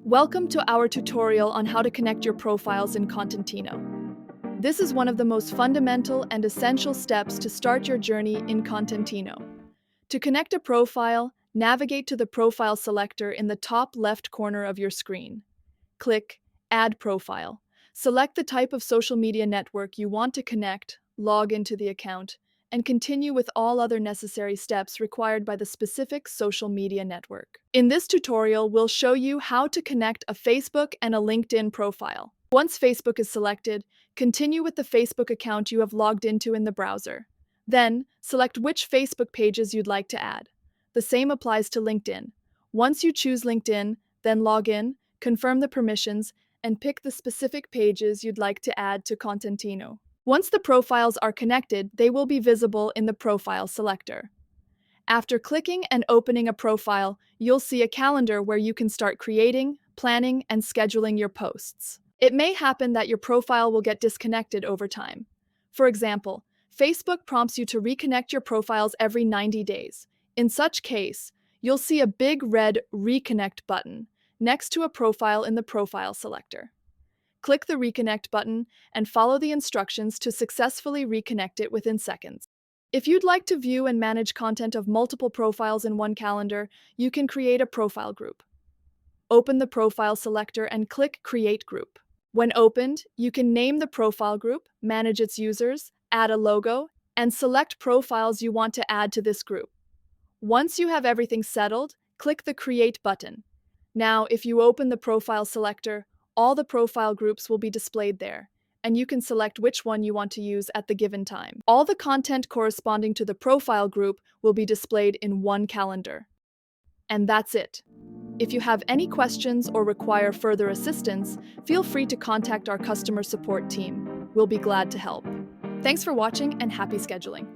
Welcome to our tutorial on how to connect your profiles in Kontentino. This is one of the most fundamental and essential steps to start your journey in Kontentino. To connect a profile, navigate to the profile selector in the top left corner of your screen. Click Add Profile. Select the type of social media network you want to connect, log into the account, and continue with all other necessary steps required by the specific social media network. In this tutorial, we'll show you how to connect a Facebook and a LinkedIn profile. Once Facebook is selected, continue with the Facebook account you have logged into in the browser. Then, select which Facebook pages you'd like to add. The same applies to LinkedIn. Once you choose LinkedIn, then log in, confirm the permissions, and pick the specific pages you'd like to add to Kontentino. Once the profiles are connected, they will be visible in the profile selector. After clicking and opening a profile, you'll see a calendar where you can start creating, planning, and scheduling your posts. It may happen that your profile will get disconnected over time. For example, Facebook prompts you to reconnect your profiles every 90 days. In such case, you'll see a big red Reconnect button next to a profile in the profile selector. Click the Reconnect button and follow the instructions to successfully reconnect it within seconds. If you'd like to view and manage content of multiple profiles in one calendar, you can create a profile group. Open the profile selector and click Create Group. When opened, you can name the profile group, manage its users, add a logo, and select profiles you want to add to this group. Once you have everything settled, click the Create button. Now, if you open the profile selector, all the profile groups will be displayed there, and you can select which one you want to use at the given time. All the content corresponding to the profile group will be displayed in one calendar. And that's it. If you have any questions or require further assistance, feel free to contact our customer support team. We'll be glad to help. Thanks for watching and happy scheduling.